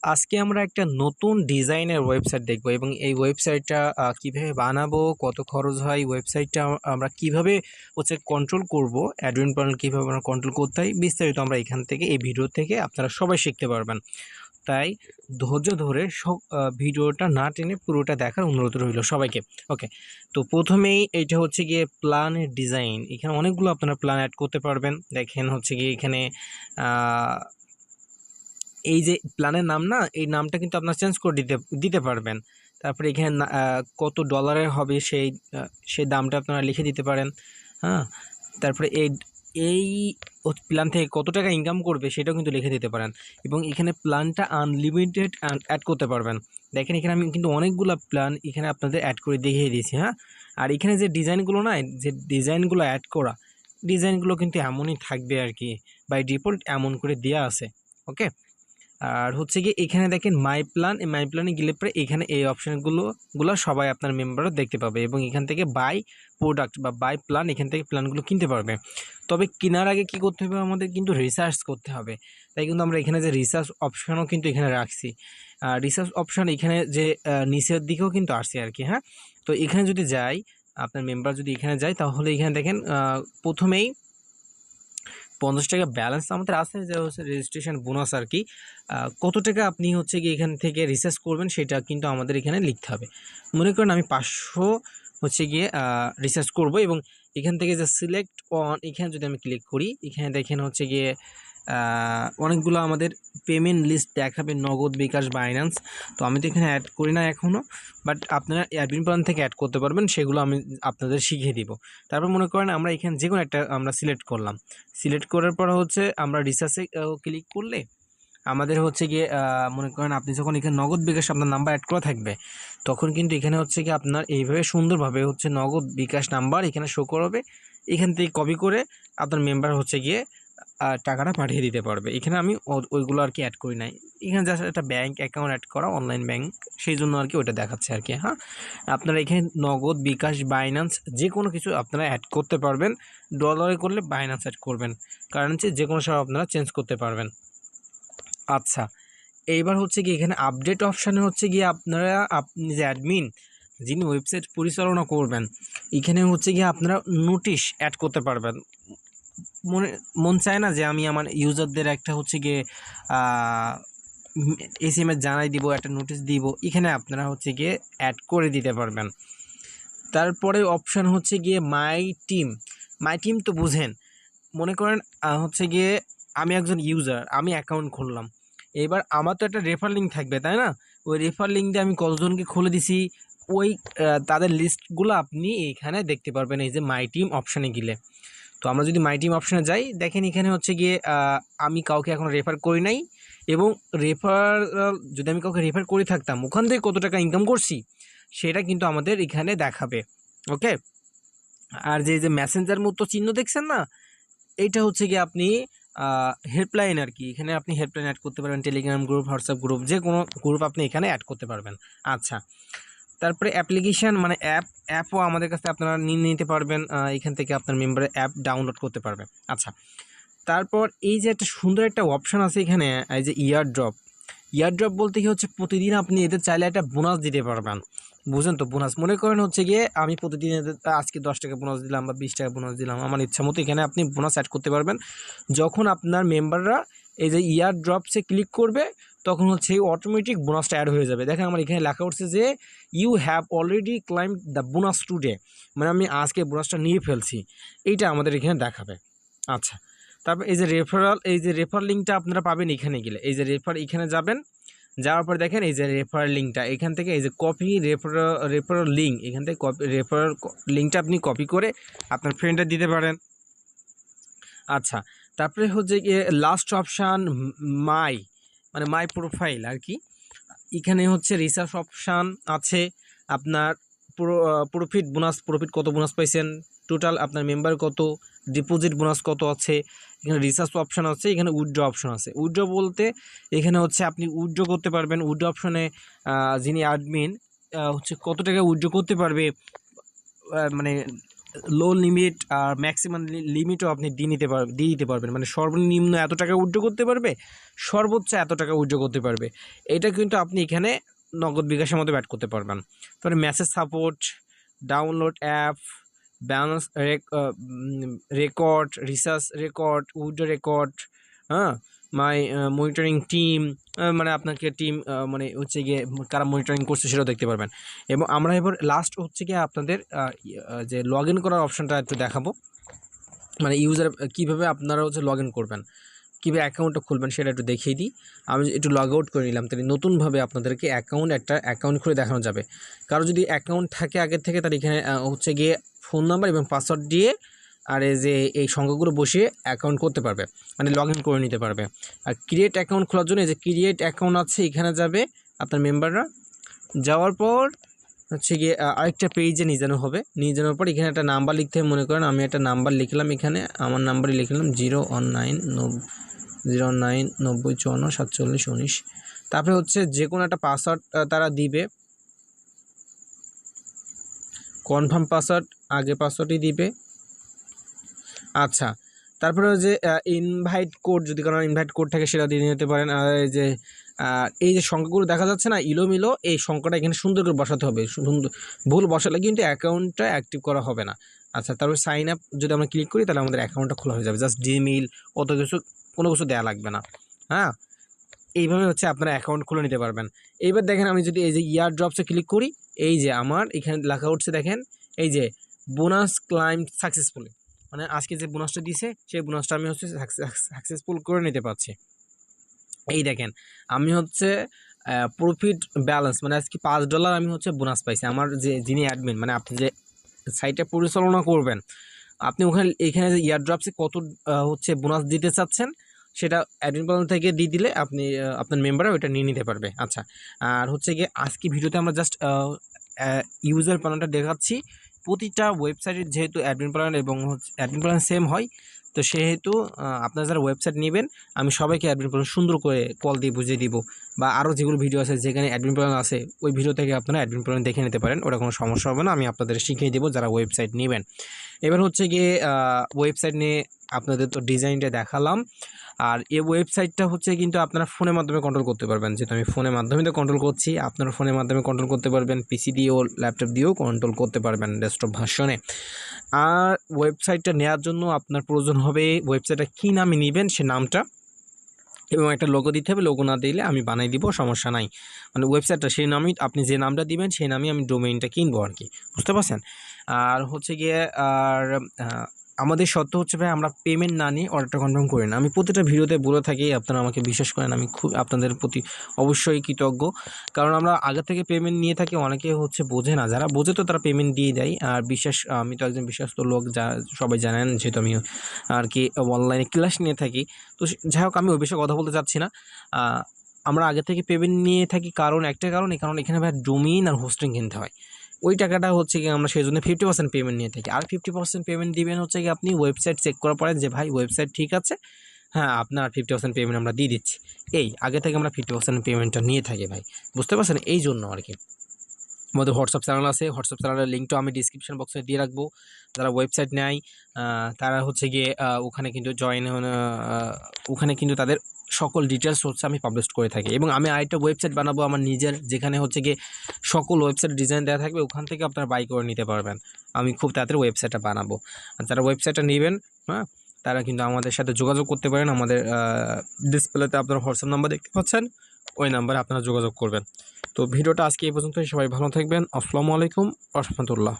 আজকে আমরা একটা নতুন ডিজাইনের ওয়েবসাইট দেখব এবং এই ওয়েবসাইটটা কিভাবে বানাবো, কত খরচ হয়, ওয়েবসাইটটা আমরা কিভাবে কন্ট্রোল করব, অ্যাডমিন প্যানেল কিভাবে আমরা কন্ট্রোল করতে হয়, বিস্তারিত আমরা এখান থেকে এই ভিডিও থেকে আপনারা সবাই শিখতে পারবেন। তাই ধৈর্য ধরে সব ভিডিওটা না টেনে পুরোটা দেখার অনুরোধ রইল সবাইকে। ওকে, তো প্রথমেই এইটা হচ্ছে গিয়ে প্ল্যানের ডিজাইন। এখানে অনেকগুলো আপনারা প্ল্যান অ্যাড করতে পারবেন। দেখেন হচ্ছে গিয়ে এখানে এই যে প্ল্যানের নাম না, এই নামটা কিন্তু আপনার চেঞ্জ করে দিতে দিতে পারবেন। তারপরে এখানে কত ডলারের হবে সেই দামটা আপনারা লিখে দিতে পারেন। হ্যাঁ, তারপরে এই এই প্ল্যান থেকে কত টাকা ইনকাম করবে সেটাও কিন্তু লিখে দিতে পারেন এবং এখানে প্ল্যানটা আনলিমিটেড অ্যাড করতে পারবেন। দেখেন এখানে আমি কিন্তু অনেকগুলো প্ল্যান এখানে আপনাদের অ্যাড করে দেখিয়ে দিয়েছি। হ্যাঁ, আর এখানে যে ডিজাইনগুলো না, যে ডিজাইনগুলো অ্যাড করা, ডিজাইনগুলো কিন্তু এমনই থাকবে আর কি, বাই ডিফল্ট এমন করে দেওয়া আছে। ওকে, আর হচ্ছে গিয়ে এখানে দেখেন মাই প্ল্যান, এই মাই প্ল্যানে গেলে পরে এখানে এই অপশানগুলো সবাই আপনার মেম্বাররা দেখতে পাবে এবং এখান থেকে বাই প্রোডাক্ট বা বাই প্ল্যান, এখান থেকে প্ল্যানগুলো কিনতে পারবে। তবে কেনার আগে কি করতে হবে, আমাদের কিন্তু রিসার্চ করতে হবে। তাই কিন্তু আমরা এখানে যে রিসার্চ অপশানও কিন্তু এখানে রাখছি। রিসার্চ অপশান এখানে যে নিচের দিকেও কিন্তু আসছে আর কি। হ্যাঁ, তো এখানে যদি যাই, আপনার মেম্বার যদি এখানে যায়, তাহলে এখানে দেখেন প্রথমেই 50 টাকা ব্যালেন্স আমাদের আছে, যে হচ্ছে রেজিস্ট্রেশন বোনাস আর কি। কত টাকা আপনি হচ্ছে গিয়ে এখান থেকে রিসার্চ করবেন সেটা কিন্তু আমাদের এখানে লিখতে হবে। মনে করেন আমি 500 হচ্ছে গিয়ে রিসার্চ করব এবং এখান থেকে যে সিলেক্ট অন, এখানে যদি আমি ক্লিক করি, এখানে দেখেন হচ্ছে গিয়ে অনেকগুলো আমাদের পেমেন্ট লিস্ট দেখাবে, নগদ, বিকাশ, বাইন্যান্স। তো আমি তো এখানে অ্যাড করি না এখনও, বাট আপনারা অ্যাডমিন প্ল্যান থেকে অ্যাড করতে পারবেন, সেগুলো আমি আপনাদের শিখিয়ে দিব। তারপর মনে করেন আমরা এখানে যে কোনো একটা আমরা সিলেক্ট করলাম। সিলেক্ট করার পর হচ্ছে আমরা রিসার্চে ক্লিক করলে আমাদের হচ্ছে গিয়ে মনে করেন আপনি যখন এখানে নগদ বিকাশ আপনার নাম্বার অ্যাড করা থাকবে, তখন কিন্তু এখানে হচ্ছে গিয়ে আপনার এইভাবে সুন্দরভাবে হচ্ছে নগদ বিকাশ নাম্বার এখানে শো করবে। এখান থেকে কপি করে আপনার মেম্বার হচ্ছে গিয়ে টাকাটা পাঠিয়ে দিতে পারবে। এখানে আমি ওইগুলো আর কি অ্যাড করি নাই। এখানে জাস্ট একটা ব্যাঙ্ক অ্যাকাউন্ট অ্যাড করা, অনলাইন ব্যাঙ্ক, সেই জন্য আর কি ওইটা দেখাচ্ছে আর কি। হ্যাঁ, আপনারা এখানে নগদ, বিকাশ, বাইন্যান্স যে কোনো কিছু আপনারা অ্যাড করতে পারবেন। ডলারে করলে বাইন্যান্স অ্যাড করবেন, কারেন্সি যে কোনো সময় আপনারা চেঞ্জ করতে পারবেন। আচ্ছা, এইবার হচ্ছে গিয়ে এখানে আপডেট অপশানে হচ্ছে গিয়ে আপনি যে অ্যাডমিন, যিনি ওয়েবসাইট পরিচালনা করবেন, এখানে হচ্ছে গিয়ে আপনারা নোটিশ অ্যাড করতে পারবেন। মন চায় না যে আমি আমার ইউজারদের একটা হচ্ছে গিয়ে এসএমএস জানাই দিব, একটা নোটিশ দিব, এখানে আপনারা হচ্ছে গিয়ে অ্যাড করে দিতে পারবেন। তারপরে অপশান হচ্ছে গিয়ে মাই টিম। মাই টিম তো বুঝেন, মনে করেন হচ্ছে গিয়ে আমি একজন ইউজার, আমি অ্যাকাউন্ট খুললাম, এবার আমার তো একটা রেফার লিঙ্ক থাকবে, তাই না? ওই রেফার লিঙ্ক দিয়ে আমি কতজনকে খুলে দিছি, ওই তাদের লিস্টগুলো আপনি এখানে দেখতে পারবেন এই যে মাই টিম অপশানে গেলে। তো আমরা যদি মাই টিম অপশানে যাই, দেখেন এখানে হচ্ছে গিয়ে আমি কাউকে এখন রেফার করি নাই, এবং যদি আমি কাউকে রেফার করে থাকতাম, ওখান থেকে কত টাকা ইনকাম করছি সেটা কিন্তু আমাদের এখানে দেখাবে। ওকে, আর যে মেসেঞ্জার মতো চিহ্ন দেখছেন না, এইটা হচ্ছে গিয়ে আপনি হেল্পলাইন আর কি। এখানে আপনি হেল্পলাইন অ্যাড করতে পারবেন, টেলিগ্রাম গ্রুপ, হোয়াটসঅ্যাপ গ্রুপ, যে কোনো গ্রুপ আপনি এখানে অ্যাড করতে পারবেন। আচ্ছা, তারপরে অ্যাপ্লিকেশান মানে অ্যাপও আমাদের কাছে আপনারা নিয়ে নিতে পারবেন। এখান থেকে আপনার মেম্বারের অ্যাপ ডাউনলোড করতে পারবেন। আচ্ছা, তারপর এই যে একটা সুন্দর একটা অপশান আছে এখানে, এই যে ইয়ারড্রপ বলতে কি হচ্ছে, প্রতিদিন আপনি এদের চাইলে একটা বোনাস দিতে পারবেন। বুঝেন তো? বোনাস মনে করেন হচ্ছে গিয়ে আমি প্রতিদিন এদের আজকে 10 টাকা বোনাস দিলাম বা 20 টাকা বোনাস দিলাম, আমার ইচ্ছা মতো এখানে আপনি বোনাস অ্যাড করতে পারবেন। যখন আপনার মেম্বাররা এই যে ইয়ারড্রপসে ক্লিক করবে, তখন হচ্ছে অটোমেটিক বোনাসটা অ্যাড হয়ে যাবে। দেখেন আমার এখানে লেখা উঠছে যে you have already claim the bonus today, মানে আমি আজকে বোনাসটা নিয়ে ফেলছি, এইটা আমাদের এখানে দেখাবে। আচ্ছা, তারপর এই যে রেফার লিঙ্কটা আপনারা পাবেন এখানে গেলে, এই যে এখানে যাবেন, যাওয়ার পর দেখেন এই যে রেফার লিঙ্কটা, এখান থেকে এই যে কপি রেফারাল লিঙ্ক, এখান থেকে রেফারাল লিঙ্কটা আপনি কপি করে আপনার ফ্রেন্ডে দিতে পারেন। আচ্ছা, তারপরে হচ্ছে গিয়ে লাস্ট অপশান মাই, মানে মাই প্রোফাইল আর কি। এখানে হচ্ছে রিসার্চ অপশান আছে, আপনার প্রফিট কত বোনাস পাইছেন, টোটাল আপনার মেম্বার কত, ডিপোজিট বোনাস কত আছে, এখানে রিসার্চ অপশান আছে, এখানে উইথড্র অপশান আছে। উইথড্র বলতে এখানে হচ্ছে আপনি উইথড্র করতে পারবেন। উইথড্র অপশানে যিনি অ্যাডমিন হচ্ছে কত টাকা উইথড্র করতে পারবে, মানে লো লিমিট আর ম্যাক্সিমাম লিমিটও আপনি দিয়ে দিতে পারবেন, মানে সর্বনিম্ন এত টাকা উইথড্র করতে পারবে, সর্বোচ্চ এত টাকা উইথড্র করতে পারবে। এটা কিন্তু আপনি এখানে নগদ বিকাশের মধ্যে অ্যাড করতে পারবেন। তারপরে message support, download app, balance record, research record, withdraw record, হ্যাঁ, মাই মনিটরিং টিম, মানে আপনাকে টিম মানে হচ্ছে গিয়ে কারা মনিটরিং করছে সেটাও দেখতে পারবেন। এবং আমরা এবার লাস্ট হচ্ছে গিয়ে আপনাদের যে লগ ইন করার অপশানটা একটু দেখাবো, মানে ইউজার কীভাবে আপনারা হচ্ছে লগ ইন করবেন, কীভাবে অ্যাকাউন্টটা খুলবেন সেটা একটু দেখিয়ে দিই। আমি একটু লগ আউট করে নিলাম, তাহলে নতুনভাবে আপনাদেরকে একটা অ্যাকাউন্ট খুলে দেখানো যাবে। কারো যদি অ্যাকাউন্ট থাকে আগের থেকে, তার এখানে হচ্ছে গিয়ে ফোন নাম্বার এবং পাসওয়ার্ড দিয়ে আর এই সংখ্যাগুলো বসিয়ে অ্যাকাউন্ট করতে পারবে, মানে লগ ইন করে নিতে পারবে। আর ক্রিয়েট অ্যাকাউন্ট খোলার জন্য যে ক্রিয়েট অ্যাকাউন্ট আছে, এখানে যাবে আপনার মেম্বাররা, যাওয়ার পর হচ্ছে গিয়ে আরেকটা পেজে নিয়ে যাওয়া হবে। নিয়ে যাওয়ার পর এখানে একটা নাম্বার লিখতে হবে। মনে করেন আমি একটা নাম্বার লিখলাম, এখানে আমার নাম্বারই লিখলাম 01990544719। তারপরে হচ্ছে যে কোনো একটা পাসওয়ার্ড তারা দিবে, কনফার্ম পাসওয়ার্ড, আগে পাসওয়ার্ডই দিবে। আচ্ছা, তারপরে যে ইনভাইট কোড, যদি কোনো ইনভাইট কোড থাকে সেটা দিয়ে নিতে পারেন। আর এই যে সংখ্যাগুলো দেখা যাচ্ছে না ইলোমিলো, এই সংখ্যাটা এখানে সুন্দর করে বসাতে হবে। সুন্দর, ভুল বসালে কিন্তু অ্যাকাউন্টটা অ্যাক্টিভ করা হবে না। আচ্ছা, তারপরে সাইন আপ যদি আমরা ক্লিক করি, তাহলে আমাদের অ্যাকাউন্টটা খোলা হয়ে যাবে। জাস্ট জিমেইল, কোনো কিছু দেওয়া লাগবে না। হ্যাঁ, এইভাবে হচ্ছে আপনারা অ্যাকাউন্ট খুলে নিতে পারবেন। এইবার দেখেন, আমি যদি এই যে ইয়ার ড্রপসে ক্লিক করি, এই যে আমার এখানে লেখা উঠছে, দেখেন এই যে বোনাস ক্লাইম সাকসেসফুলি, মানে আজকে যে বোনাসটা দিছে সেই বোনাসটা আমি হচ্ছে সাকসেসফুল করে নিতে পারছি। এই দেখেন, আমি হচ্ছে প্রফিট ব্যালেন্স, মানে আজকে $5 আমি হচ্ছে বোনাস পাইছি। আমার যিনি অ্যাডমিন, মানে আপনি যে সাইটটা পরিচালনা করবেন, আপনি এখানে যে ইয়ারড্রপসে কত হচ্ছে বোনাস দিতে চাচ্ছেন, সেটা অ্যাডমিন প্ল্যান থেকে দিয়ে দিলে আপনি আপনার মেম্বাররা ওইটা নিয়ে নিতে পারবে। আচ্ছা, আর হচ্ছে গিয়ে আজকে ভিডিওতে আমরা জাস্ট ইউজার প্ল্যানটা দেখাচ্ছি। প্রতিটা ওয়েবসাইটের যেহেতু অ্যাডমিন প্ল্যান এবং হচ্ছে অ্যাডমিন প্ল্যান সেম হয়, তো সেহেতু আপনারা যারা ওয়েবসাইট নেবেন, আমি সবাইকে অ্যাডমিন প্ল্যান সুন্দর করে কল দিয়ে বুঝিয়ে দিব, বা আরও যেগুলো ভিডিও আছে যেখানে অ্যাডমিন প্ল্যান আছে, ওই ভিডিও থেকে আপনারা অ্যাডমিন প্ল্যান দেখে নিতে পারেন। ওটা কোনো সমস্যা হবে না, আমি আপনাদের শিখিয়ে দেবো যারা ওয়েবসাইট নেবেন। এবার হচ্ছে গিয়ে ওয়েবসাইট নিয়ে আপনাদের তো ডিজাইনটা দেখালাম। আর এই ওয়েবসাইটটা হচ্ছে কিন্তু আপনারা ফোনের মাধ্যমে কন্ট্রোল করতে পারবেন। যেহেতু আমি ফোনের মাধ্যমে তো কন্ট্রোল করছি, আপনারা ফোনের মাধ্যমে কন্ট্রোল করতে পারবেন, পিসি দিয়েও ল্যাপটপ দিয়েও কন্ট্রোল করতে পারবেন ডেস্কটপ ভার্সনে। আর ওয়েবসাইটটা নেওয়ার জন্য আপনার প্রয়োজন হবে ওয়েবসাইটটা কী নামে নেবেন সে নামটা, এবং একটা লোগো দিতে হবে। লোগো না দিলে আমি বানাই দিব, সমস্যা নাই। মানে ওয়েবসাইটটা সেই নামই, আপনি যে নামটা দিবেন সেই নামই আমি ডোমেইনটা কিনবো আর কি, বুঝতে পারছেন। আর হচ্ছে গিয়ে আমাদের শর্ত হচ্ছে ভাই, আমরা পেমেন্ট না নিয়ে অর্ডারটা কনফার্ম করি না। আমি প্রতিটা ভিডিওতে বলে থাকি, আপনারা আমাকে বিশ্বাস করেন, আমি খুব আপনাদের প্রতি অবশ্যই কৃতজ্ঞ। কারণ আমরা আগে থেকে পেমেন্ট নিয়ে থাকি, অনেকে হচ্ছে বোঝে না, যারা বোঝে তো তারা পেমেন্ট দিয়ে দেয়। আর আমি তো একজন বিশ্বস্ত লোক, যা সবাই জানেন, যেহেতু আমি আর কি অনলাইনে ক্লাস নিয়ে থাকি। তো যাই হোক, আমি ওই বিষয়ে কথা বলতে চাচ্ছি না। আমরা আগে থেকে পেমেন্ট নিয়ে থাকি, কারণ একটা কারণ, এই কারণ এখানে ভাই ডোমেইন আর হোস্টিং কিনতে হয়। ওই টাকাটা হচ্ছে কি আমরা সেই জন্য 50% পেমেন্ট নিয়ে থাকি। আর 50% পেমেন্ট দিবেন হচ্ছে কি আপনি ওয়েবসাইট চেক করার পরে, যে ভাই ওয়েবসাইট ঠিক আছে, হ্যাঁ আপনার 50% পেমেন্ট আমরা দিয়ে দিচ্ছি। এই আগে থেকে আমরা 50% পেমেন্টটা নিয়ে থাকি ভাই, বুঝতে পারছেন। এই জন্য আর কি আমাদের হোয়াটসঅ্যাপ চ্যানেল আছে, হোয়াটসঅ্যাপ চ্যানেলের লিঙ্কটা আমি ডিসক্রিপশন বক্সে দিয়ে রাখবো। যারা ওয়েবসাইট নেয় তারা হচ্ছে গিয়ে ওখানে কিন্তু ওখানে কিন্তু তাদের সকল ডিটেলস হচ্ছে আমি পাবলিশ করে থাকি। এবং আমি আরেকটা ওয়েবসাইট বানাবো আমার নিজের, যেখানে হচ্ছে গিয়ে সকল ওয়েবসাইট ডিজাইন দেওয়া থাকবে, ওখান থেকে আপনারা বাই করে নিতে পারবেন। আমি খুব তাড়াতাড়ি ওয়েবসাইটটা বানাবো। আর যারা ওয়েবসাইটটা নেবেন, হ্যাঁ, তারা কিন্তু আমাদের সাথে যোগাযোগ করতে পারেন। আমাদের ডিসপ্লেতে আপনার হোয়াটসঅ্যাপ নাম্বার দেখতে পাচ্ছেন, ওই নাম্বারে আপনারা যোগাযোগ করবেন। তো ভিডিওটা আজকে এই পর্যন্তই। সবাই ভালো থাকবেন। আসসালামু আলাইকুম ওয়া রাহমাতুল্লাহ।